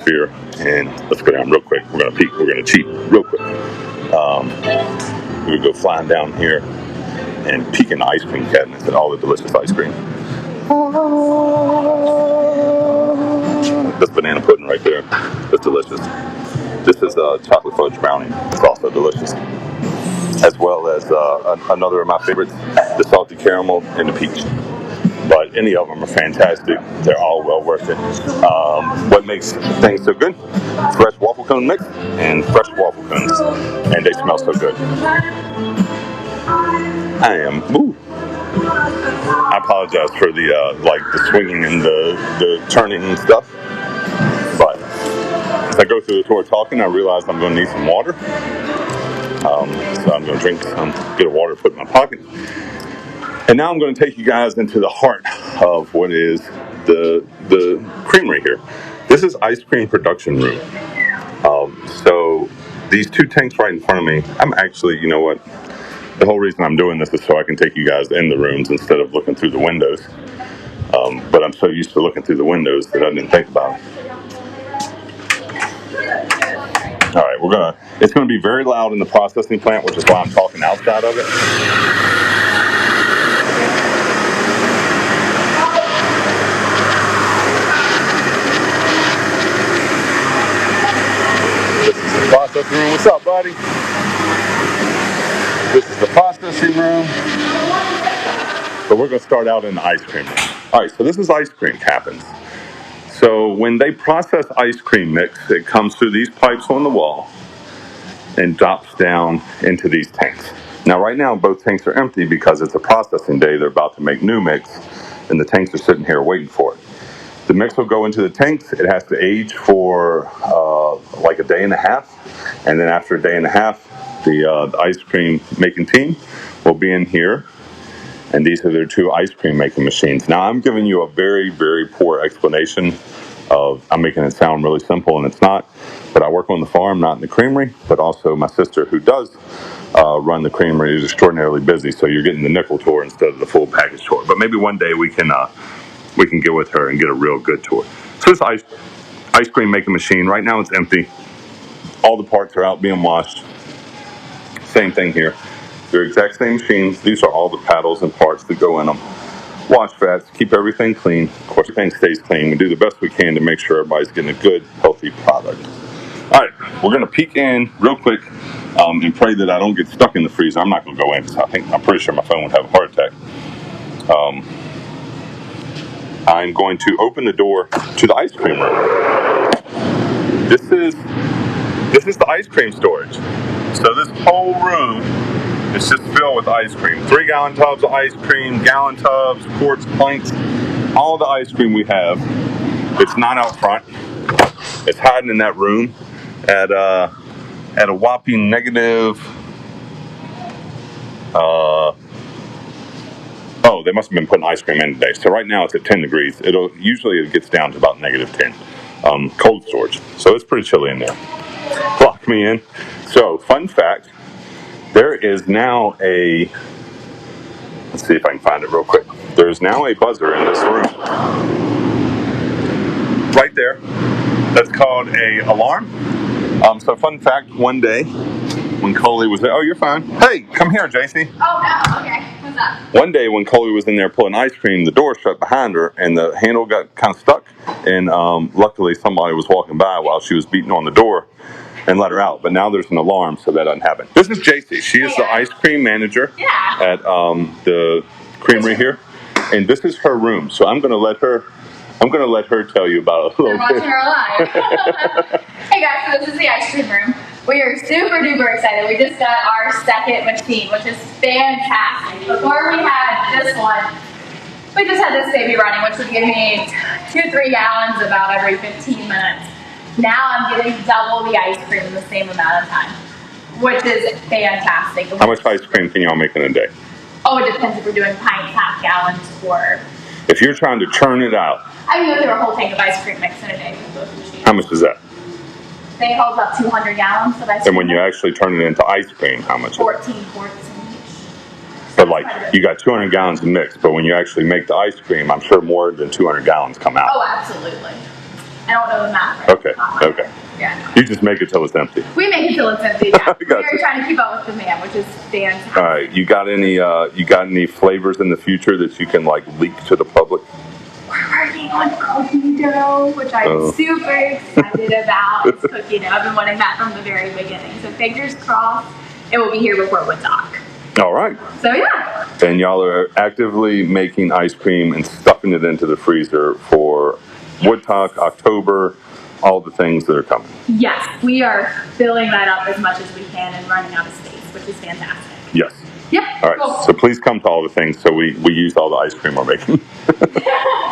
here, and let's go down real quick. We're gonna peek. We're gonna cheat real quick. We go flying down here and peek in the ice cream cabinets and all the delicious ice cream. This banana pudding right there, that's delicious. This is a chocolate fudge brownie. It's also delicious. As well as another of my favorites, the salty caramel and the peach. But any of them are fantastic. They're all well worth it. What makes things so good? Fresh waffle cone mix and fresh waffle cones, and they smell so good. I apologize for the the swinging and the turning and stuff. But as I go through the tour talking, I realize I'm going to need some water. So I'm going to drink some, get a water, put in my pocket. And now I'm going to take you guys into the heart of what is the creamery here. This is ice cream production room. So these two tanks right in front of me, I'm actually, you know what? The whole reason I'm doing this is so I can take you guys in the rooms instead of looking through the windows. But I'm so used to looking through the windows that I didn't think about it. All right, it's gonna be very loud in the processing plant, which is why I'm talking outside of it. This is the processing room. What's up, buddy? This is the processing room. But we're gonna start out in the ice cream room. All right, so this is ice cream happens. So when they process ice cream mix, it comes through these pipes on the wall and drops down into these tanks. Now right now both tanks are empty because it's a processing day. They're about to make new mix and the tanks are sitting here waiting for it. The mix will go into the tanks. It has to age for like a day and a half, and then after a day and a half the ice cream making team will be in here, and these are their two ice cream making machines. Now I'm giving you a very, very poor explanation of, I'm making it sound really simple and it's not, but I work on the farm, not in the creamery, but also my sister who does run the creamery is extraordinarily busy, so you're getting the nickel tour instead of the full package tour. But maybe one day we can get with her and get a real good tour. So this ice cream making machine, right now it's empty. All the parts are out being washed. Same thing here. They're exact same machines. These are all the paddles and parts that go in them. Wash fats, keep everything clean. Of course, everything stays clean. We do the best we can to make sure everybody's getting a good, healthy product. All right, we're going to peek in real quick and pray that I don't get stuck in the freezer. I'm not going to go in because I'm pretty sure my phone would have a heart attack. I'm going to open the door to the ice cream room. This is the ice cream storage. So this whole room is just filled with ice cream. 3-gallon tubs of ice cream, gallon tubs, quarts, pints, all the ice cream we have. It's not out front. It's hiding in that room at a whopping negative. They must have been putting ice cream in today. So right now it's at 10 degrees. Usually it gets down to about negative 10. Cold storage. So it's pretty chilly in there. Lock me in. So fun fact, there is now let's see if I can find it real quick. There's now a buzzer in this room. Right there. That's called a alarm. So fun fact, one day when Coley was there, oh, you're fine. Hey, come here, JC. Oh, no, okay. What's up? One day when Coley was in there pulling ice cream, the door shut behind her and the handle got kind of stuck. And luckily somebody was walking by while she was beating on the door and let her out. But now there's an alarm, so that doesn't happen. This is JC. She is the ice cream manager at the creamery here. And this is her room. So I'm going to let her tell you about it a little bit. Watching her live. Hey guys, so this is the ice cream room. We are super duper excited. We just got our second machine, which is fantastic. Before we had this one, we just had this baby running, which would give me 2-3 gallons about every 15 minutes. Now I'm getting double the ice cream in the same amount of time, which is fantastic. How much ice cream can y'all make in a day? Oh, it depends if we're doing pints, half gallons, or... If you're trying to churn it out. I can go through a whole tank of ice cream mix in a day with both machines. How much is that? They hold about 200 gallons of ice cream. And when you actually turn it into ice cream, how much? 14 quarts in each. But like, you got 200 gallons of mix, but when you actually make the ice cream, I'm sure more than 200 gallons come out. Oh, absolutely. I don't know the math. Okay, okay. Yeah. You just make it till it's empty. We make it till it's empty. Yeah. We Gotcha. are trying to keep up with demand, which is fantastic. All right, you got any flavors in the future that you can like leak to the public? We're working on cookie dough, which I'm super excited about. It's cookie dough. I've been wanting that from the very beginning. So fingers crossed, it will be here before Woodstock. All right. So yeah. And y'all are actively making ice cream and stuffing it into the freezer for Woodstock, October, all the things that are coming. Yes, we are filling that up as much as we can and running out of space, which is fantastic. Yes. Yeah. All right. Cool. So please come to all the things so we use all the ice cream we're making.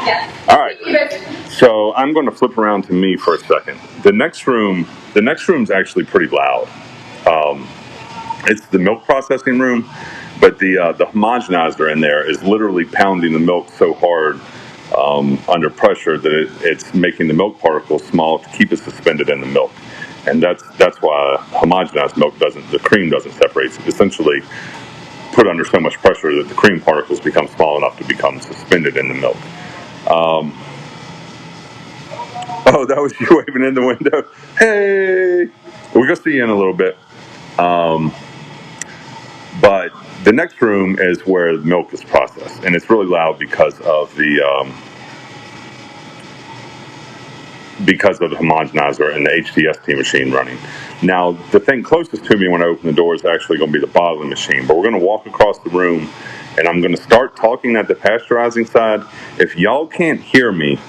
Yes. All right. So I'm going to flip around to me for a second. The next room's actually pretty loud. It's the milk processing room, but the homogenizer in there is literally pounding the milk so hard under pressure that it's making the milk particles small to keep it suspended in the milk. And that's why homogenized milk the cream doesn't separate. It's essentially put under so much pressure that the cream particles become small enough to become suspended in the milk. Oh, that was you waving in the window. Hey, we're gonna see you in a little bit. But the next room is where the milk is processed, and it's really loud because of the homogenizer and the HTST machine running. Now, the thing closest to me when I open the door is actually going to be the bottling machine, but we're going to walk across the room, and I'm going to start talking at the pasteurizing side. If y'all can't hear me,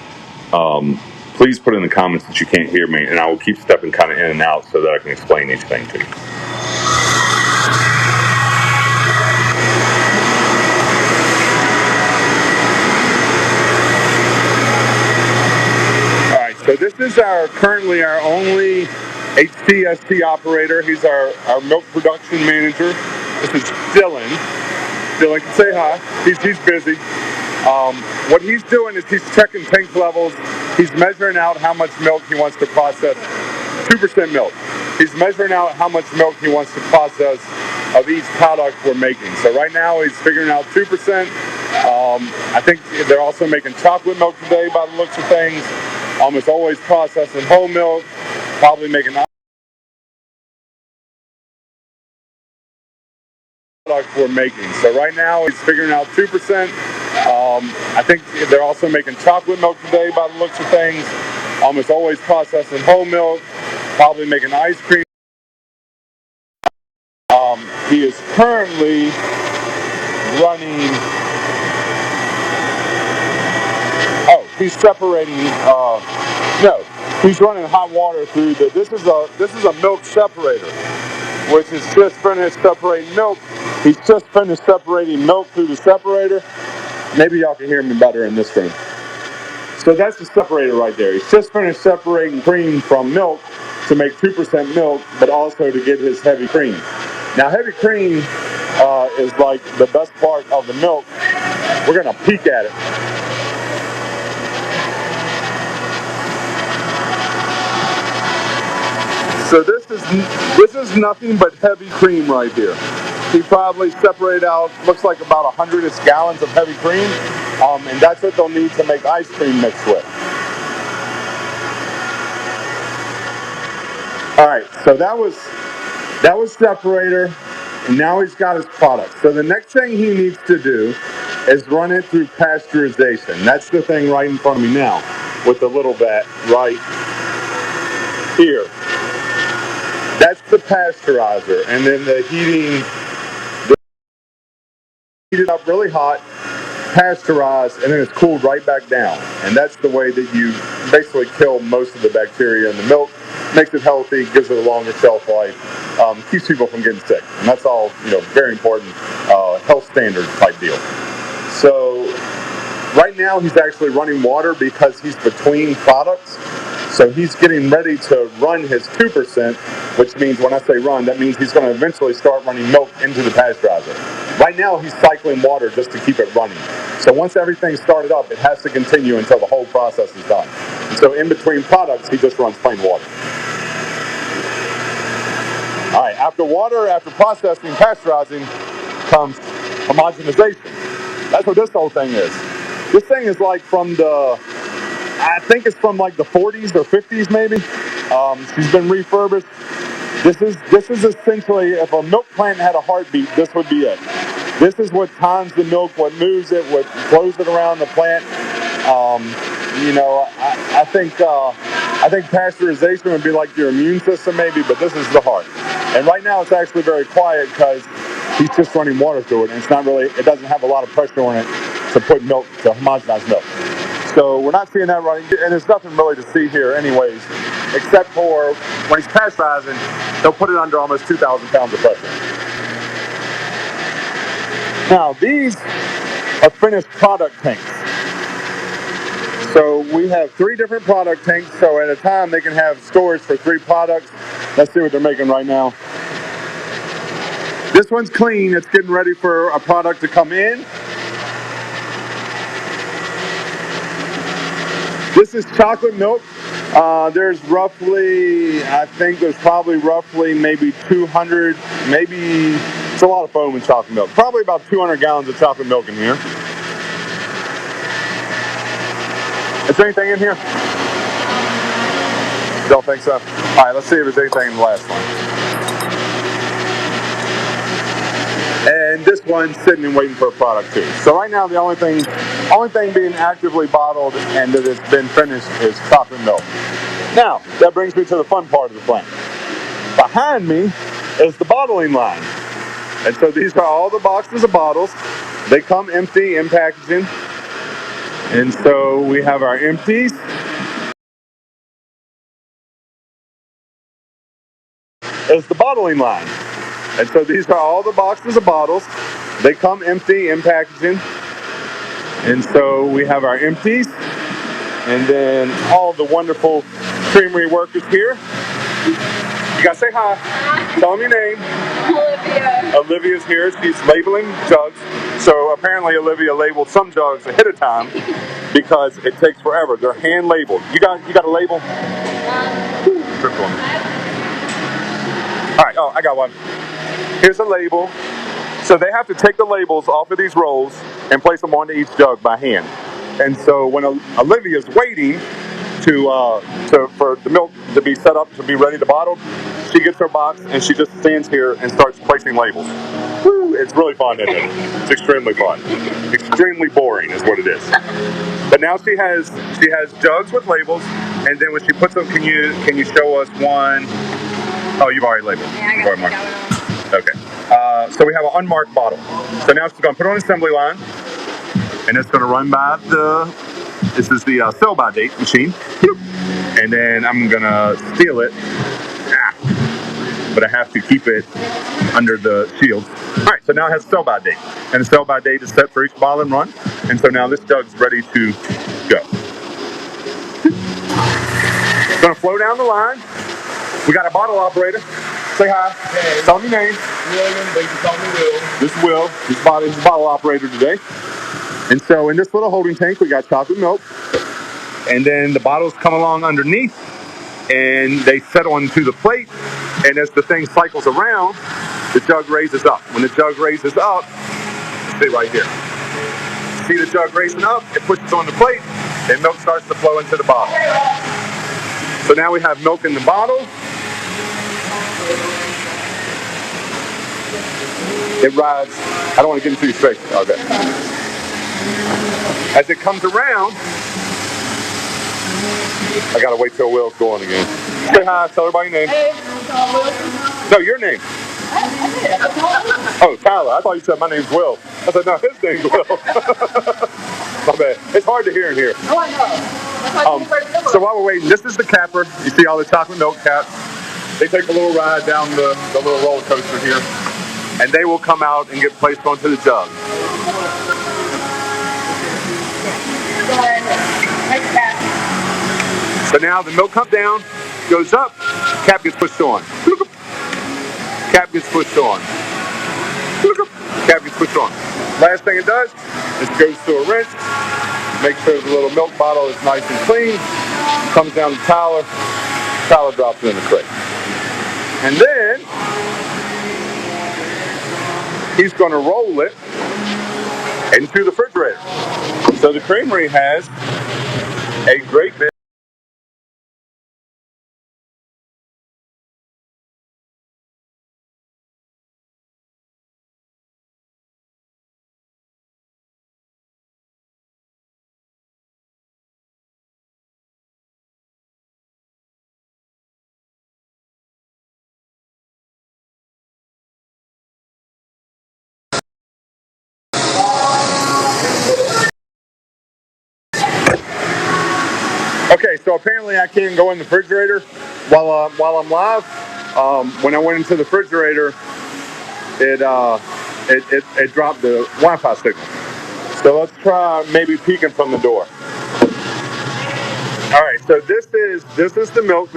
please put in the comments that you can't hear me, and I will keep stepping kind of in and out so that I can explain each thing to you. So this is currently our only HTST operator. He's our milk production manager. This is Dylan. Dylan can say hi. He's busy. What he's doing is he's checking tank levels. He's measuring out how much milk he wants to process. 2% milk. He's measuring out how much milk he wants to process of each product we're making. So right now he's figuring out 2%. I think they're also making chocolate milk today by the looks of things. It's always processing whole milk, probably making product we're making. So right now he's figuring out 2%. I think they're also making chocolate milk today by the looks of things. It's always processing whole milk, probably making ice cream. He is currently running. Oh, he's separating. No, he's running hot water through the. This is a milk separator, which is just finished separating milk. He's just finished separating milk through the separator. Maybe y'all can hear me better in this room. So that's the separator right there. He's just finished separating cream from milk to make 2% milk, but also to get his heavy cream. Now, heavy cream is like the best part of the milk. We're gonna peek at it. So this is nothing but heavy cream right here. He probably separated out, looks like about 100 gallons of heavy cream, and that's what they'll need to make ice cream mixed with. All right, so that was separator, and now he's got his product. So the next thing he needs to do is run it through pasteurization. That's the thing right in front of me now, with the little vat right here. That's the pasteurizer, and then the heat it up really hot, pasteurized, and then it's cooled right back down. And that's the way that you basically kill most of the bacteria in the milk, makes it healthy, gives it a longer shelf life, keeps people from getting sick. And that's all, very important health standard type deal. So right now he's actually running water because he's between products. So he's getting ready to run his 2%, which means when I say run, that means he's going to eventually start running milk into the pasteurizer. Right now he's cycling water just to keep it running. So once everything's started up, it has to continue until the whole process is done. And so in between products, he just runs plain water. All right, after processing, pasteurizing, comes homogenization. That's what this whole thing is. This thing is like from the I think it's from like the 40s or 50s maybe. She's been refurbished. This is essentially, if a milk plant had a heartbeat, this would be it. This is what times the milk, what moves it, what flows it around the plant. I think pasteurization would be like your immune system maybe, but this is the heart. And right now it's actually very quiet because he's just running water through it, and it doesn't have a lot of pressure on it to put milk, to homogenize milk. So we're not seeing that running, and there's nothing really to see here anyways, except for when he's pasteurizing, they'll put it under almost 2,000 pounds of pressure. Now, these are finished product tanks. So we have 3 different product tanks, so at a time they can have storage for 3 products. Let's see what they're making right now. This one's clean, it's getting ready for a product to come in. This is chocolate milk. There's roughly, I think there's probably roughly maybe 200, maybe, it's a lot of foam in chocolate milk. Probably about 200 gallons of chocolate milk in here. Is there anything in here? Don't think so? All right, let's see if there's anything in the last one. And this one's sitting and waiting for a product too. So right now the only thing being actively bottled and that it's been finished is chocolate milk. Now, that brings me to the fun part of the plant. Behind me is the bottling line. And so these are all the boxes of bottles. They come empty in packaging. And so we have our empties. Is the bottling line. And so these are all the boxes of bottles. They come empty in packaging. And so we have our empties. And then all the wonderful creamery workers here. You gotta say hi. Tell them your name. Olivia. Olivia's here. She's labeling jugs. So apparently Olivia labeled some jugs ahead of time because it takes forever. They're hand labeled. You got a label? Trip one. All right. Oh, I got one. Here's a label. So they have to take the labels off of these rolls and place them onto each jug by hand. And so when Olivia's waiting for the milk to be set up to be ready to bottle, she gets her box and she just stands here and starts placing labels. Woo, it's really fun, isn't it? It's extremely fun. Extremely boring is what it is. But now she has jugs with labels, and then when she puts them, can you show us one? Oh, you've already labeled. Yeah, I got one. Okay. So we have an unmarked bottle. So now she's going to put it on an assembly line, and it's going to run by this is the sell-by date machine. And then I'm going to steal it. But I have to keep it under the shield. All right, so now it has a sell-by date. And the sell-by date is set for each bottle and run. And so now this jug's ready to go. It's going to flow down the line. We got a bottle operator. Say hi. Hey. Tell me your name. William, they can call me Will. This is Will. He's a bottle operator today. And so in this little holding tank, we got chocolate milk. And then the bottles come along underneath, and they set onto the plate. And as the thing cycles around, the jug raises up. When the jug raises up, stay right here. See the jug raising up, it pushes on the plate, and milk starts to flow into the bottle. So now we have milk in the bottle. It rides. I don't want to get into your face. Okay. As it comes around, I gotta wait till Will's going again. Say hi. Tell everybody your name. Hey, No, your name. Oh, Tyler. I thought you said my name's Will. I said no, his name's Will. My bad. It's hard to hear in here. Oh, I know. So while we're waiting, this is the capper. You see all the chocolate milk caps. They take a little ride down the little roller coaster here, and they will come out and get placed onto the jug. So now the milk comes down, goes up, cap gets pushed on. Cap gets pushed on. Cap gets pushed on. Last thing it does is it goes through a rinse, make sure the little milk bottle is nice and clean, comes down to Tyler, Tyler drops it in the crate. And then he's going to roll it into the refrigerator. So the creamery has A great bit. Okay, so apparently I can't go in the refrigerator while I'm live. When I went into the refrigerator, it dropped the Wi-Fi signal. So let's try maybe peeking from the door. All right, so this is the milk.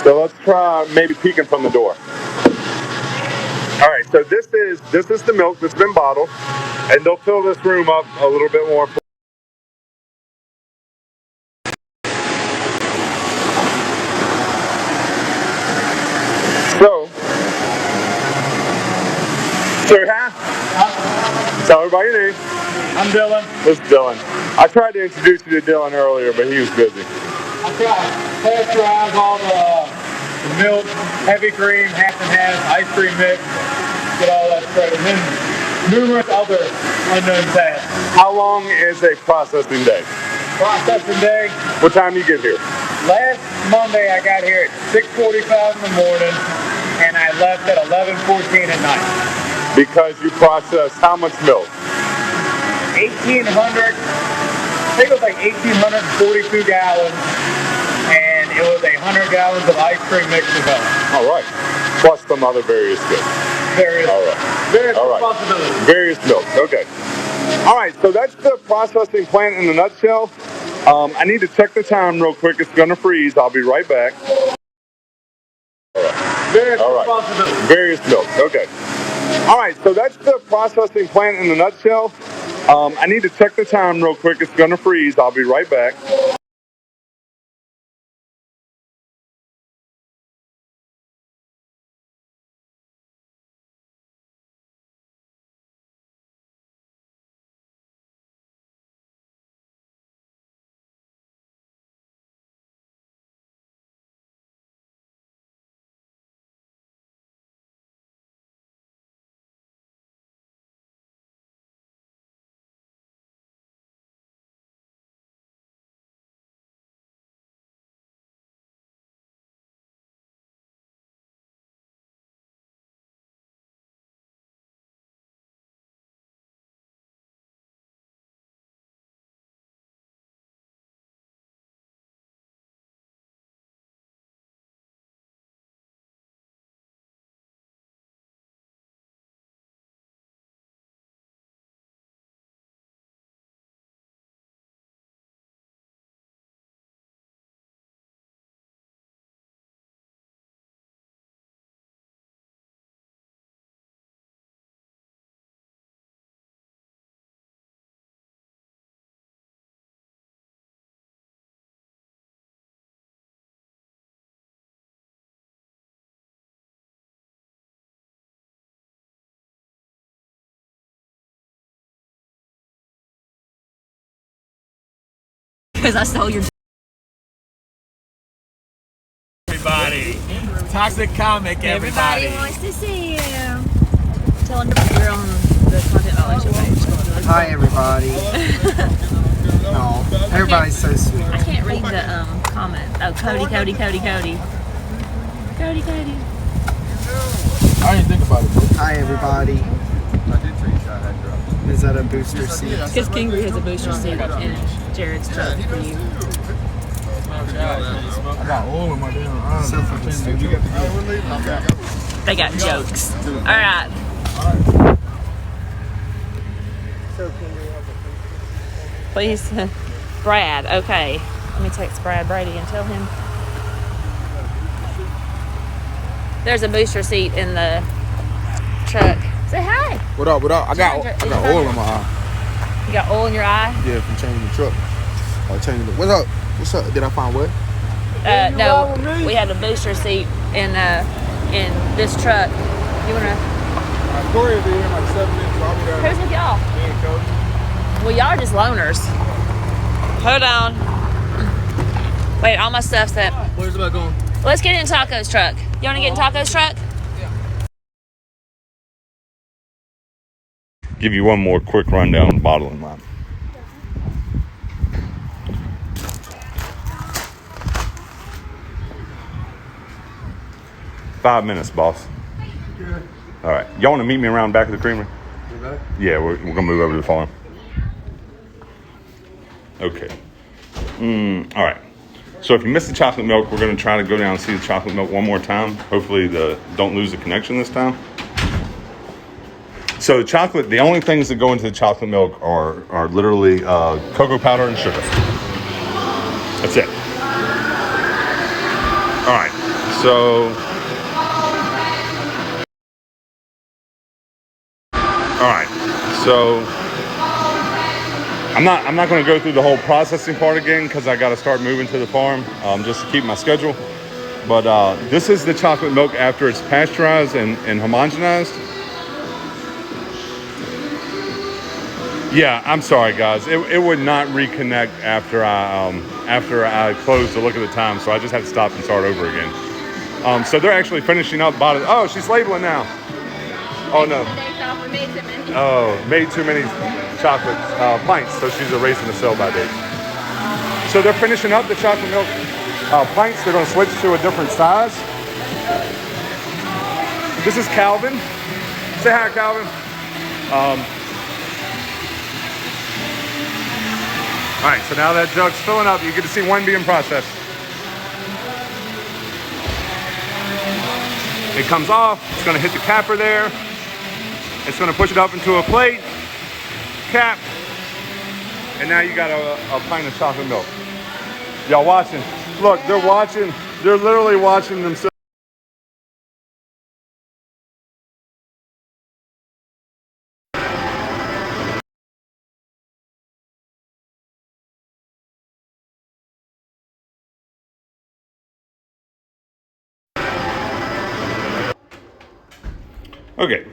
So let's try maybe peeking from the door. All right, so this is the milk that's been bottled, and they'll fill this room up a little bit more. So, tell everybody your name. I'm Dylan. This is Dylan. I tried to introduce you to Dylan earlier, but he was busy. I tried to pasteurize all the milk, heavy cream, half and half, ice cream mix, get all that straight, and then numerous other unknown tasks. How long is a processing day? Processing day. What time do you get here? Last Monday I got here at 6:45 in the morning, and I left at 11:14 at night. Because you processed how much milk? 1,800. I think it was like 1,842 gallons, and it was 100 gallons of ice cream mix as well. All right. Plus some other various goods. Various, All right. various All right. responsibilities. Various milks. Okay. All right. So that's the processing plant in a nutshell. I need to check the time real quick. It's going to freeze. I'll be right back. Various All right. responsibilities. Various milks. Okay. All right. So that's the processing plant in a nutshell. I need to check the time real quick. It's going to freeze. I'll be right back. Because I stole your. Everybody. Toxic comic, everybody. wants to see you. Tell them you're on the Content Violation page. Hi everybody. No, everybody's so sweet. I can't read the comment. Oh, Cody. Cody. I didn't think about it. Hi everybody. I did tell you I had dropped. Is that a booster seat? Because Kingery has a booster seat in Jared's truck for you. I got oil in my damn arm. So fucking stupid. They got jokes. All right. Please, Brad. Okay. Let me text Brad Brady and tell him. There's a booster seat in the truck. Say hi. What up? I got oil in my eye. You got oil in your eye? Yeah, from changing the truck. Or changing the. What's up? Did I find what? No, we had a booster seat in this truck. You wanna? Corey will be here in like 7 minutes. I'll be there. Who's with y'all? Me and Coach. Well, y'all are just loners. Hold on. Wait, all my stuff's up. Where's about going? Let's get in Taco's truck. You wanna get in Taco's truck? Give you one more quick rundown on the bottling line. Five minutes, boss. Good. All right. Y'all want to meet me around back of the creamery? Okay. Yeah, we're going to move over to the farm. Okay. All right. So if you missed the chocolate milk, we're going to try to go down and see the chocolate milk one more time. Hopefully don't lose the connection this time. So the only things that go into the chocolate milk are literally cocoa powder and sugar. That's it. All right. So I'm not going to go through the whole processing part again because I got to start moving to the farm just to keep my schedule. But this is the chocolate milk after it's pasteurized and homogenized. Yeah, I'm sorry, guys. It would not reconnect after I closed to look at the time, so I just had to stop and start over again. So they're actually finishing up bottles. Oh, she's labeling now. Oh no. Oh, made too many chocolate pints, so she's erasing the sell-by date. So they're finishing up the chocolate milk pints. They're going to switch to a different size. This is Calvin. Say hi, Calvin. All right, so now that jug's filling up. You get to see one being processed. It comes off. It's going to hit the capper there. It's going to push it up into a plate, cap, and now you got a pint of chocolate milk. Y'all watching? Look, they're watching. They're literally watching themselves. Okay,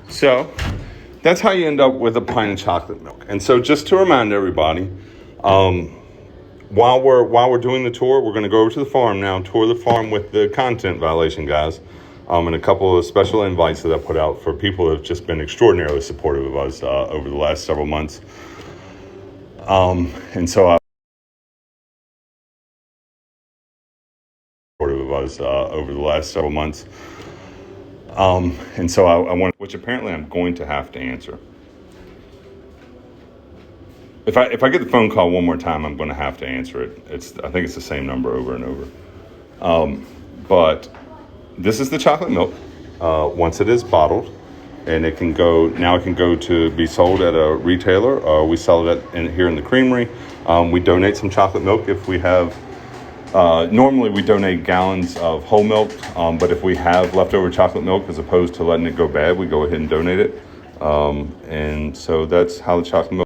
so that's how you end up with a pint of chocolate milk. And so just to remind everybody, while we're doing the tour, we're going to go over to the farm now, tour the farm with the content violation guys, and a couple of special invites that I put out for people who have just been extraordinarily supportive of us over the last several months. And so I supportive of us over the last several months. And so I want, which apparently I'm going to have to answer. If I get the phone call one more time, I'm going to have to answer it. I think it's the same number over and over. But this is the chocolate milk. Once it is bottled, and it can go to be sold at a retailer, or we sell it here in the creamery. We donate some chocolate milk if we have. Normally we donate gallons of whole milk, but if we have leftover chocolate milk, as opposed to letting it go bad, we go ahead and donate it. And so that's how the chocolate milk.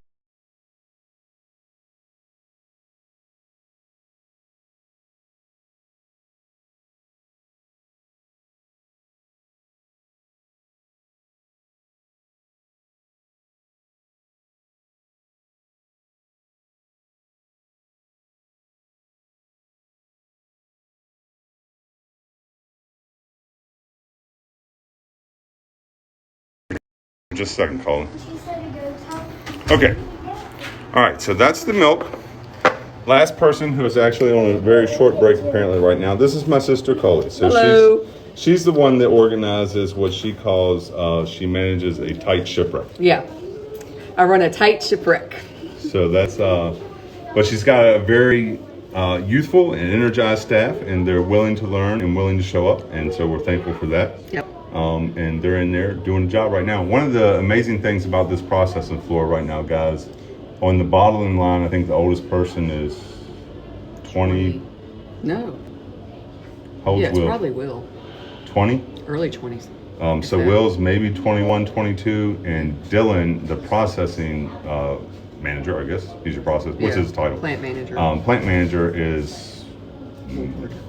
Just a second, Colin. Okay. All right, so that's the milk. Last person who is actually on a very short break apparently right now. This is my sister, Coley. So Hello. She's the one that organizes what she calls, she manages a tight shipwreck. Yeah, I run a tight shipwreck. So that's, but she's got a very youthful and energized staff, and they're willing to learn and willing to show up. And so we're thankful for that. Yep. And they're in there doing a job right now. One of the amazing things about this processing floor right now, guys, on the bottling line, I think the oldest person is 20. No. How old's Yeah, it's Will? probably Will. 20? Early 20s. So Will's maybe 21, 22, and Dylan, the processing manager, I guess, he's your process. What's his title? Plant manager. Plant manager is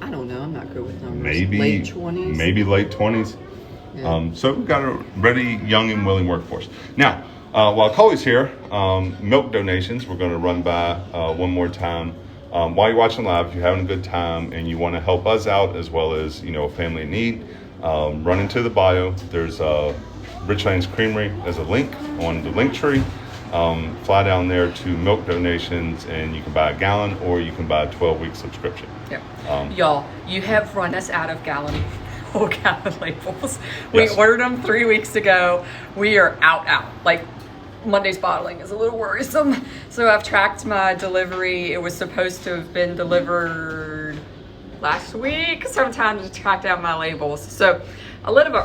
I don't know. I'm not good with numbers. maybe Late 20s. maybe late 20s. Yeah. So we've got a ready, young, and willing workforce. Now, while Cully's here, milk donations, we're going to run by one more time. While you're watching live, if you're having a good time and you want to help us out as well as, a family in need, run into the bio. There's Richlands Creamery. There's a link on the link tree. Fly down there to milk donations and you can buy a gallon or you can buy a 12-week subscription. Yeah. Y'all, you have run us out of whole gallon labels. Yes. We ordered them 3 weeks ago. We are out. Like, Monday's bottling is a little worrisome. So I've tracked my delivery. It was supposed to have been delivered last week sometime to track down my labels. So a little bit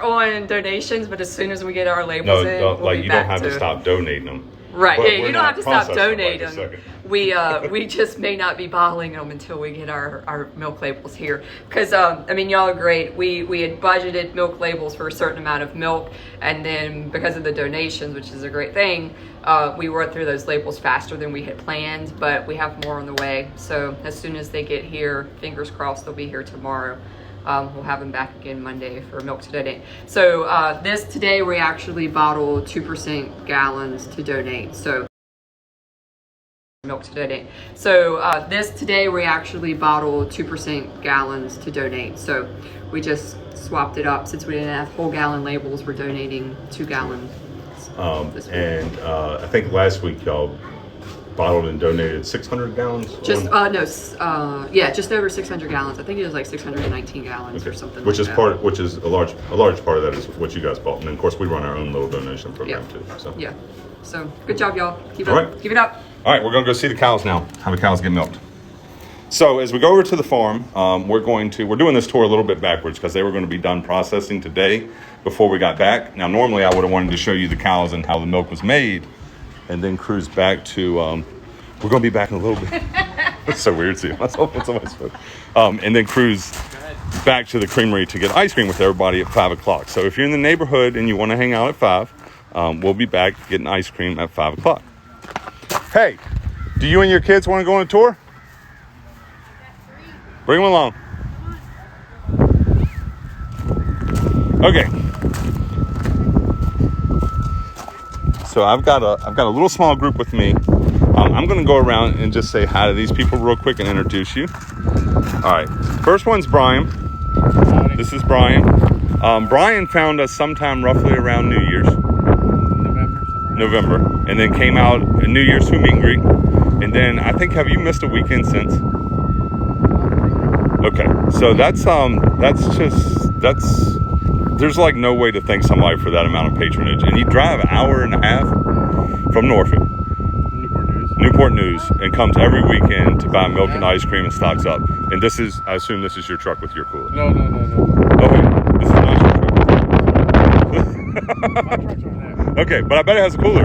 on donations, but as soon as we get our labels in, we'll like be you back don't have to stop donating them. Right, We're you don't not have to stop processing them right donating. this second. We just may not be bottling them until we get our milk labels here. Because, y'all are great. We had budgeted milk labels for a certain amount of milk, and then because of the donations, which is a great thing, we went through those labels faster than we had planned, but we have more on the way. So as soon as they get here, fingers crossed they'll be here tomorrow. We'll have them back again Monday for milk to donate. So today we actually bottle 2% gallons to donate. So milk to donate. So today we actually bottle 2% gallons to donate. So we just swapped it up. Since we didn't have whole gallon labels, we're donating 2 gallons. This week. And I think last week y'all bottled and donated 600 gallons. Just just over 600 gallons. I think it was like 619 gallons or something. Which like is that. which is a large part of that is what you guys bought, and then of course we run our own little donation program too. So Yeah. So good job, y'all. Keep All it up. right. Keep it up. All right, we're gonna go see the cows now. How the cows get milked. So as we go over to the farm, we're doing this tour a little bit backwards because they were going to be done processing today before we got back. Now normally I would have wanted to show you the cows and how the milk was made, and then cruise back to. We're going to be back in a little bit. It's so weird seeing myself on somebody's phone. And then cruise back to the creamery to get ice cream with everybody at 5 o'clock. So if you're in the neighborhood and you want to hang out at 5, we'll be back getting ice cream at 5 o'clock. Hey, do you and your kids want to go on a tour? Bring them along. Okay. So I've got a little small group with me. I'm going to go around and just say hi to these people real quick and introduce you. All right. First one's Brian. This is Brian. Brian found us sometime roughly around New Year's. November. And then came out at New Year's to a meet and greet. And then I think, have you missed a weekend since? Okay. So there's like no way to thank somebody for that amount of patronage. And you drive an hour and a half from Norfolk. Newport News, and comes every weekend to buy milk and ice cream and stocks up. And I assume this is your truck with your cooler. No. Okay, this is not your truck. My truck's over there. Okay, but I bet it has a cooler.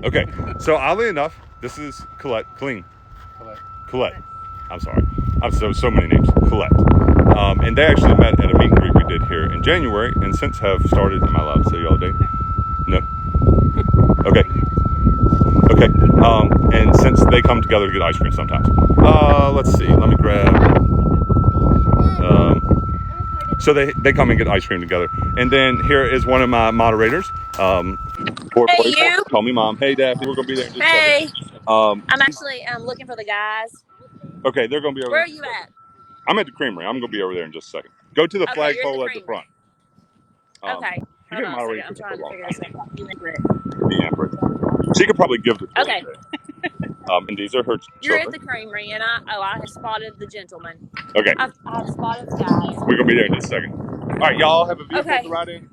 Okay, so oddly enough, this is Colette. I'm sorry. I'm so many names. Colette. And they actually met at a meet and greet we did here in January, and since have started. Am I allowed to say y'all date? No. Okay. And since they come together to get ice cream sometimes. Let's see. Let me grab. So they come and get ice cream together, and then here is one of my moderators. Hey, you. Call me Mom. Hey, Daphne. We're gonna be there in just Hey. a second. I'm actually looking for the guys. Okay, they're gonna be over. Where are you at? I'm at the creamery. I'm gonna be over there in just a second. Go to the Okay, you're at the flagpole at the creamery. front. Okay. You Hold can on a moderate second. I'm for trying to long. figure this out. You and Britt. Yeah, right. She could probably give the tour Okay. today. And these are her You're children. at the creamery, and I have spotted the gentleman. Okay, I've spotted the guys. we're gonna be there in just a second. All right, y'all have a vehicle Okay. to ride in.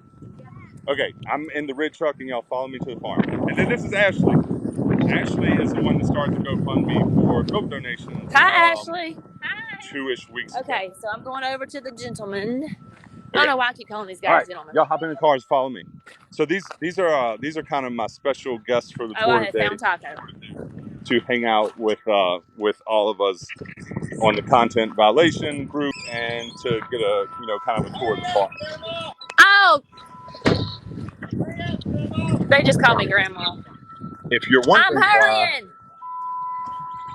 Okay, I'm in the red truck, and y'all follow me to the farm. And then this is Ashley. Ashley is the one that started the GoFundMe for milk donations. Hi, Ashley. 2-ish weeks ago. Okay, so I'm going over to the gentleman. I don't know why I keep calling these All guys right, gentlemen. y'all hop in the cars, follow me. So these are kind of my special guests for the Oh, tour I have today, found taco. to hang out with all of us on the content violation group and to get a kind of a tour of the farm. Oh, they just called me grandma. If you're I'm wondering why, hurrying.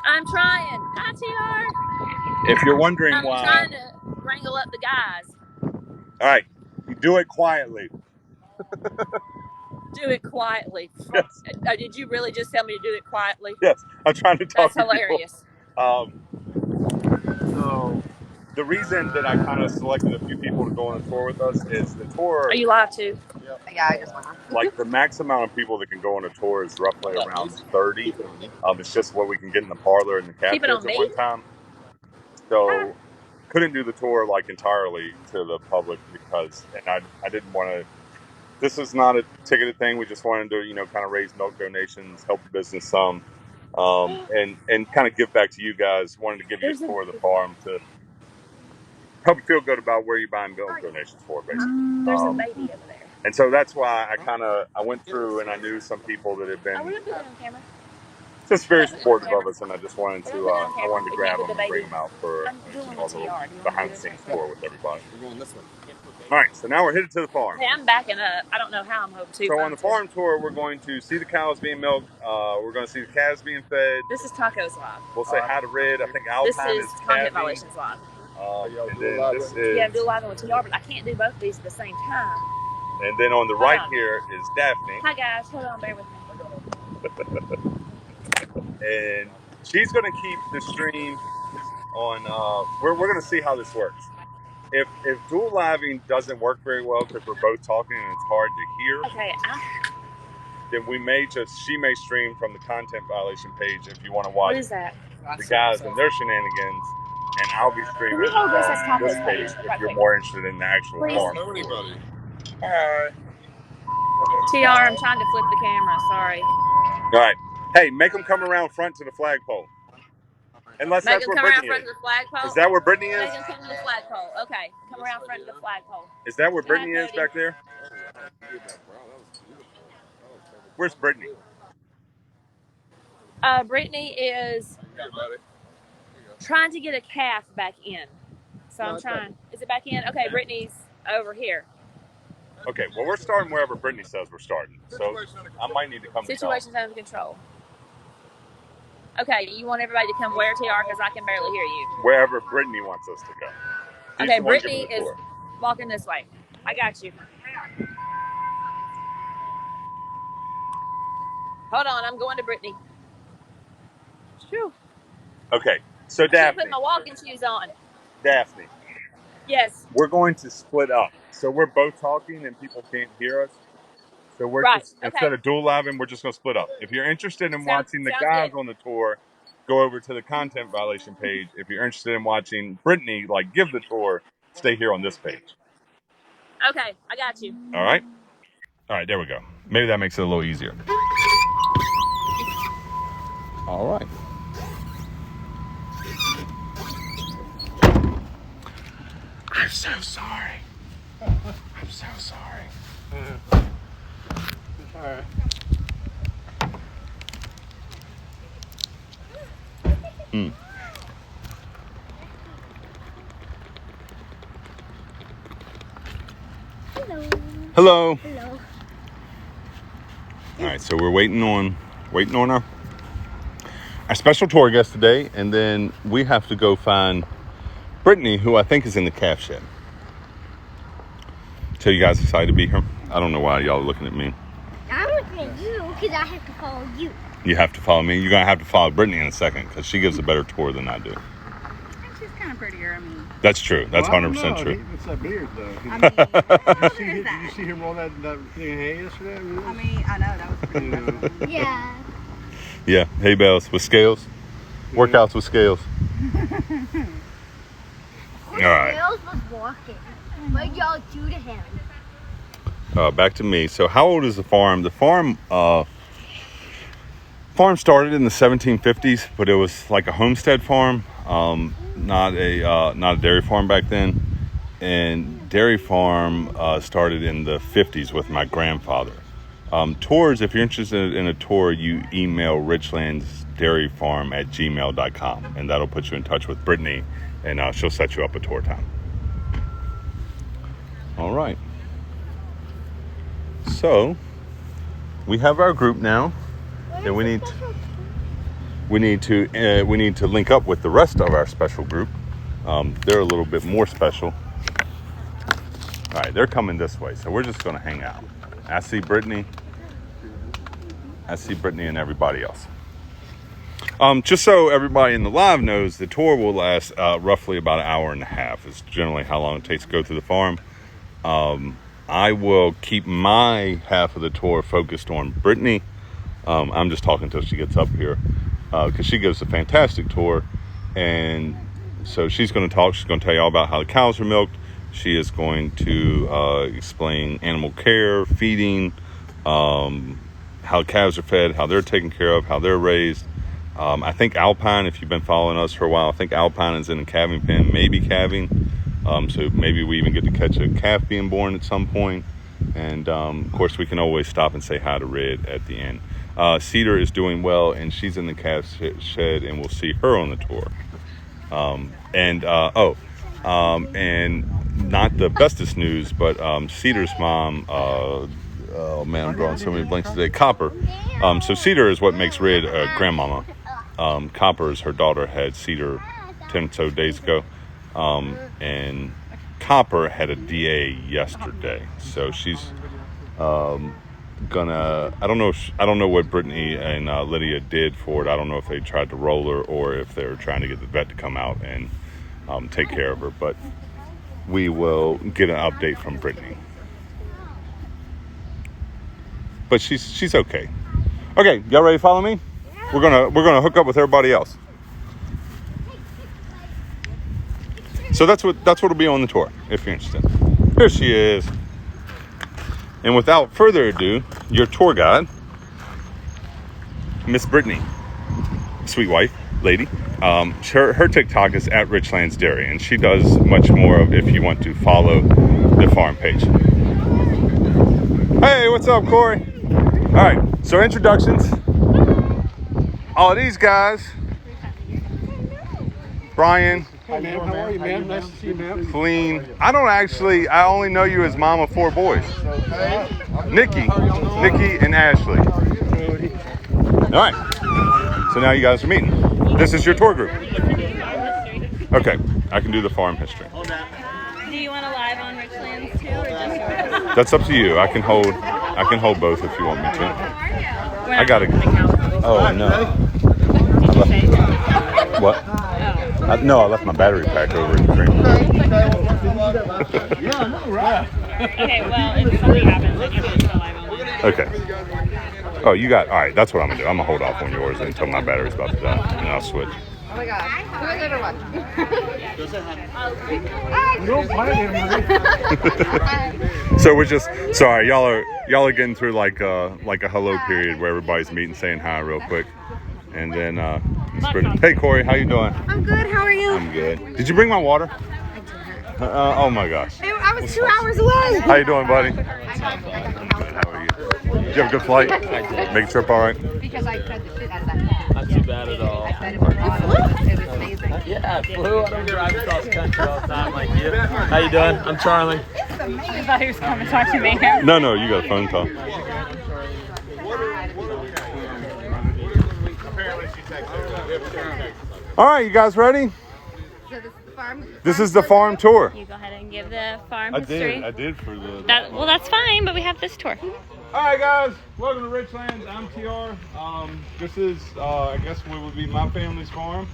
I'm trying. Hi, TR. if you're wondering I'm why, trying to wrangle up the guys. all right, you do it quietly. Do it quietly. Yes, Did you really just tell me to do it quietly? yes. I'm trying to talk That's to people. hilarious. So the reason that I kind of selected a few people to go on a tour with us is the tour. Are you live too? Yeah, I just went on. Like the max amount of people that can go on a tour is roughly around 30. It's just what we can get in the parlor and the Keep it cafes on at me. one time. So couldn't do the tour like entirely to the public because, and I didn't want to. This is not a ticketed thing. We just wanted to, kind of raise milk donations, help the business some, and kind of give back to you guys. Wanted to give you a tour of the farm to help you feel good about where you're buying milk donations for, basically. There's a baby over there. And so that's why I went through and I knew some people that had Oh, we're been gonna put it on camera. just very supportive of us, and I just wanted We're to gonna put it on I wanted to camera. grab We them can't and put bring the them out for I'm doing a the little TR. Do you want to behind do the this scenes one? tour with everybody. We're going this way. All right, so now we're headed to the farm. Hey, I'm backing up. I don't know how I'm hoping to. So on the farm tour, we're going to see the cows being milked. We're going to see the calves being fed. This is Tacos Live. We'll say hi to Red. I think This Alpine is is Content calving. Violations Live. And then this is, Yeah, I'm doing live on TR, but I can't do both of these at the same time. and then on the Hold right on. here is Daphne, Hi guys, hold on, bear with me. and she's going to keep the stream on. We're going to see how this works. If dual living doesn't work very well because we're both talking and it's hard to hear, Okay, then she may stream from the content violation page if you want to what watch is that? the guys and their shenanigans, and I'll be streaming Can we hold this as from this Tacos page page? if Right you're quick. more interested in the actual Please. farm. Know anybody? Hi. TR, I'm trying to flip the camera, sorry. All right. Hey, make them come around front to the flagpole. Unless Make that's them where come around Brittany front is. of the flagpole. Is that where Brittany is? Make them come to the flagpole. Okay, come around front of the flagpole. Is that where Hi, Brittany is Cody. back there? Where's Brittany? Brittany is trying to get a calf back in. So I'm trying. Is it back in? Okay, Brittany's over here. Okay, well, we're starting wherever Brittany says we're starting. So I might need to come to y'all. Situation's under control. Okay, you want everybody to come where, TR? Because I can barely hear you. Wherever Brittany wants us to go. She's Okay, the one Brittany giving the is tour. walking this way. I got you. Hold on, I'm going to Brittany. Phew. Okay, so I should Daphne. put my walking shoes on. Daphne, Yes. we're going to split up. So we're both talking and people can't hear us. So we're Right, just, okay. instead of dual living, we're just going to split up. If you're interested in watching the sounds guys good. on the tour, go over to the content violation page. If you're interested in watching Brittany, give the tour, stay here on this page. Okay, I got you. All right? All right, there we go. Maybe that makes it a little easier. All right. I'm so sorry. I'm so sorry. All right. Hello. Hello. All right, so we're waiting on our special tour guest today, and then we have to go find Brittany, who I think is in the calf shed. So you guys excited to be here? I don't know why y'all are looking at me. I'm looking at you because I have to follow you. You have to follow me. You're gonna have to follow Brittany in a second because she gives a better tour than I do. She's kind of prettier. I mean, That's true. That's Well, I don't 100% know. true. It's that beard, though. I mean, Did there's you that. see him roll that thing of hay yesterday? I mean, I know that was pretty impressive. Yeah. Yeah, hay bales with scales. Workouts with scales. All right. Wales was walking. What y'all do to him? Back to me. So how old is the farm? The farm started in the 1750s, but it was like a homestead farm, not a dairy farm back then. And dairy farm started in the 50s with my grandfather. Tours, if you're interested in a tour, you email richlandsdairyfarm@gmail.com, and that'll put you in touch with Brittany, and she'll set you up a tour time. All right. So we have our group now. then we need to link up with the rest of our special group. They're a little bit more special. All right, they're coming this way, so we're just gonna hang out. I see Brittany and everybody else. Just so everybody in the live knows, the tour will last roughly about an hour and a half. Is generally how long it takes to go through the farm. I will keep my half of the tour focused on Brittany. I'm just talking until she gets up here because she gives a fantastic tour, and so she's going to talk. She's going to tell you all about how the cows are milked. She is going to explain animal care, feeding, how calves are fed, how they're taken care of, how they're raised. I think Alpine, if you've been following us for a while, I think Alpine is in a calving pen, maybe calving. So maybe we even get to catch a calf being born at some point. And of course, we can always stop and say hi to Red at the end. Cedar is doing well, and she's in the calf shed, and we'll see her on the tour. And not the bestest news, but Cedar's mom, oh man, I'm drawing so many blanks today, Copper. So Cedar is what makes Red a grandmama. Copper is her daughter, had Cedar 10 or so days ago. And Copper had a DA yesterday, so she's gonna. I don't know what Brittany and Lydia did for it. I don't know if they tried to roll her or if they're trying to get the vet to come out and take care of her. But we will get an update from Brittany. But she's okay. Okay, y'all ready to follow me? We're gonna hook up with everybody else. So that's what'll be on the tour, if you're interested. Here she is. And without further ado, your tour guide, Miss Brittany, sweet wife, lady. Her TikTok is at Richlands Dairy, and she does much more of if you want to follow the farm page. Hey, what's up, Corey? All right, so introductions. All of these guys, Brian. Hi, ma'am. How are you, ma'am? Nice to see you, ma'am. Clean. I only know you as mom of 4 boys. Nikki and Ashley. All right. So now you guys are meeting. This is your tour group. Okay. I can do the farm history. Do you want to live on Richlands too, or just yours? That's up to you. I can hold both if you want me to. I gotta. Oh no. What? No, I left my battery pack over in the cream. Okay, well, if something happens, then you have to go live on that. Okay. Oh, you got. All right, that's what I'm gonna do. I'm gonna hold off on yours until my battery's about to die, and I'll switch. Oh my god. Who is everyone? So we're just sorry, y'all are getting through like a hello period where everybody's meeting, saying hi real quick, and then hey Corey, how you doing? I'm good. How are you? I'm good. Did you bring my water? Oh my gosh. I was 2 hours away. How you doing, buddy? I'm good. How are you? Did you have a good flight? Make the trip all right? Because I tried to sit out of that. Not too bad at all. It was amazing. Yeah, I flew. I don't drive across country all the time like you. How you doing? I'm Charlie. I thought he was coming to talk to me. No, you got a phone call. All right, you guys ready? So this is the farm. This is the farm tour. You go ahead and give the farm I history. did for the. Well, that's fine, but we have this tour. All right, guys, welcome to Richlands. I'm TR. This is, I guess, what would be my family's farm.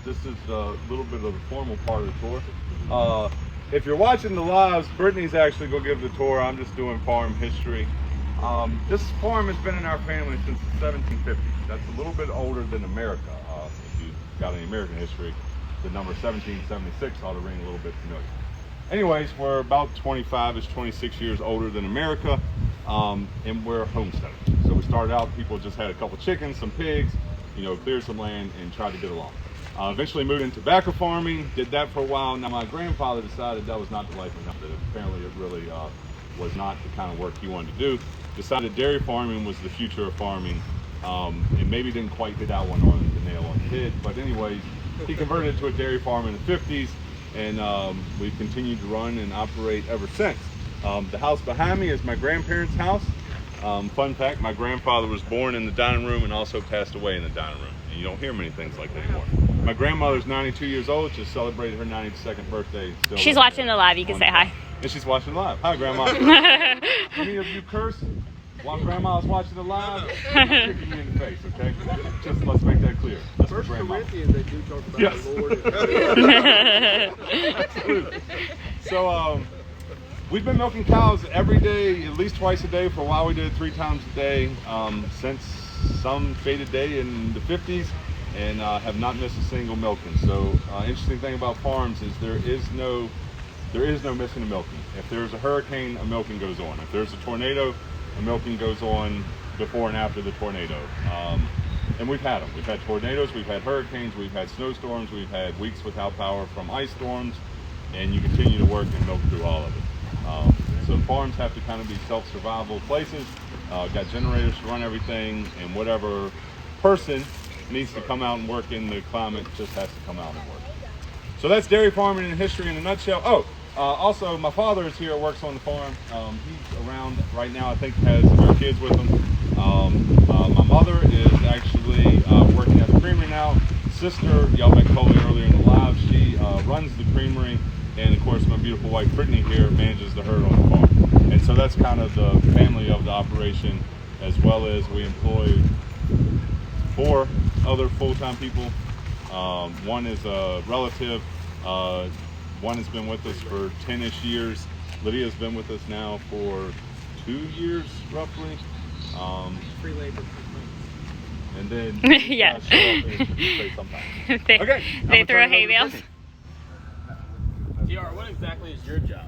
This is a little bit of the formal part of the tour. If you're watching the lives, Brittany's actually going to give the tour. I'm just doing farm history. This farm has been in our family since the 1750s. That's a little bit older than America. If you've got any American history, the number 1776 ought to ring a little bit familiar. Anyways, we're about 25-ish, 26 years older than America, and we're homesteaders. So we started out, people just had a couple chickens, some pigs, cleared some land and tried to get along. Eventually moved into tobacco farming, did that for a while. Now my grandfather decided that was not the life of that apparently it really was not the kind of work he wanted to do. Decided dairy farming was the future of farming, and maybe didn't quite hit that one on the nail on the head, but anyways, he converted it to a dairy farm in the 50s, and we've continued to run and operate ever since. The house behind me is my grandparents' house. Fun fact, my grandfather was born in the dining room and also passed away in the dining room. And you don't hear many things like that anymore. My grandmother's 92 years old, just celebrated her 92nd birthday. Still She's watching the live. You can say hi. And she's watching live. Hi, Grandma. Any of you curse while Grandma's watching the live? Kicking me in the face, okay? Just let's make that clear. That's First Grandma. Corinthians, they do talk about Yes. the Lord. Absolutely. So, we've been milking cows every day, at least twice a day. For a while, we did it 3 times a day since some faded day in the 50s, and have not missed a single milking. So, interesting thing about farms is there is no missing a milking. If there's a hurricane, a milking goes on. If there's a tornado, a milking goes on before and after the tornado. And we've had them. We've had tornadoes, we've had hurricanes, we've had snowstorms, we've had weeks without power from ice storms, and you continue to work and milk through all of it. So farms have to kind of be self-survival places. Got generators to run everything, and whatever person needs to come out and work in the climate just has to come out and work. So that's dairy farming in history in a nutshell. Oh, also my father is here, works on the farm. He's around right now, I think has a few kids with him. My mother is actually working at the creamery now. Sister, y'all met Coley earlier in the live, she runs the creamery. And of course, my beautiful wife Brittany here manages the herd on the farm. And so that's kind of the family of the operation, as well as we employ 4 other full-time people. One is a relative. One has been with us for 10-ish years. Lydia's been with us now for 2 years, roughly. Free labor. And then Yeah. show up and say something. Okay, They throw hay bales. TR, what exactly is your job?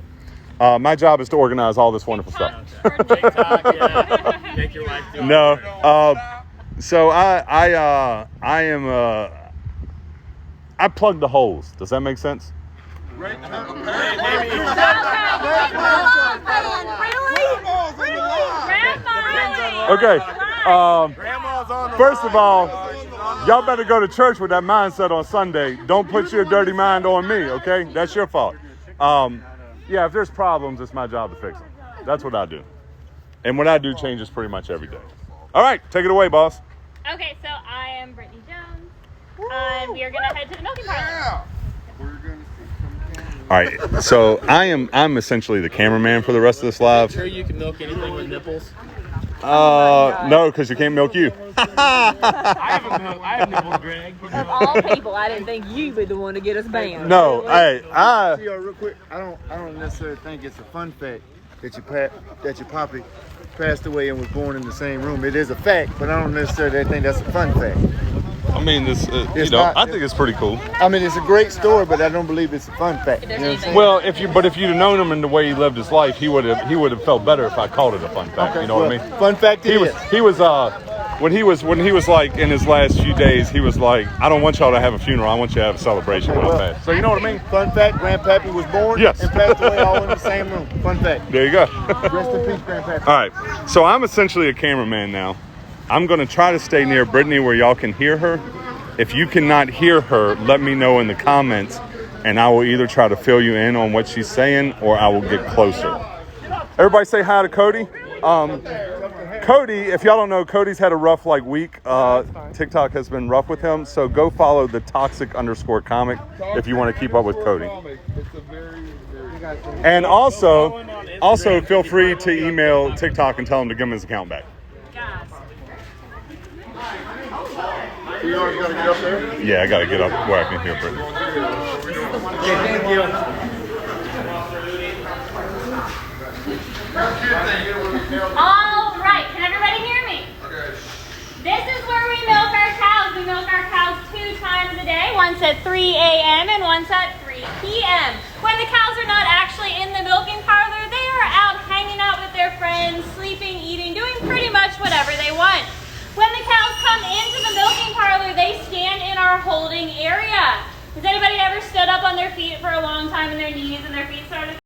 My job is to organize all this wonderful stuff. TikTok, yeah. Make your wife do it. No. So I am I plug the holes. Does that make sense? Okay. First of all, y'all better go to church with that mindset on Sunday. Don't put your dirty mind on me, okay? That's your fault. Yeah, if there's problems, it's my job to fix them. That's what I do. And what I do changes pretty much every day. All right, take it away, boss. Okay, so I am Brittany Jones, and we are gonna head to the milking parlor. All right, so I'm essentially the cameraman for the rest of this live. Sure you can milk anything with nipples? No, because you can't milk you. I have nipples, Greg. Of all people, I didn't think you would be the one to get us banned. No, hey, TR, real quick, I don't necessarily think it's a fun fact that your poppy passed away and was born in the same room. It is a fact, but I don't necessarily think that's a fun fact. I mean, this, It's not- I think it's pretty cool. I mean, it's a great story, but I don't believe it's a fun fact. You know what I'm saying? Well, if you'd have known him and the way he lived his life, he would have felt better if I called it a fun fact. You know what I mean? Fun fact He was when he was like in his last few days, he was like, I don't want y'all to have a funeral. I want you to have a celebration when I pass. So you know what I mean? Fun fact, Grandpappy was born Yes. and passed away all in the same room. Fun fact. There you go. Rest in peace, Grandpappy. All right, so I'm essentially a cameraman now. I'm going to try to stay near Brittany where y'all can hear her. If you cannot hear her, let me know in the comments, and I will either try to fill you in on what she's saying or I will get closer. Everybody say hi to Cody. Cody, if y'all don't know, Cody's had a rough week. TikTok has been rough with him, so go follow the toxic_comic if you want to keep up with Cody. And also feel free to email TikTok and tell him to give him his account back. You already got to get up there? Yeah, I got to get up where I can hear Brittany. Okay, thank you. All right, can everybody hear me? This is where we milk our cows. We milk our cows 2 times a day, once at 3 a.m. and once at 3 p.m. When the cows are not actually in the milking parlor, they are out hanging out with their friends, sleeping, eating, doing pretty much whatever they want. When the cows come into the milking parlor, they stand in our holding area. Has anybody ever stood up on their feet for a long time and their knees and their feet started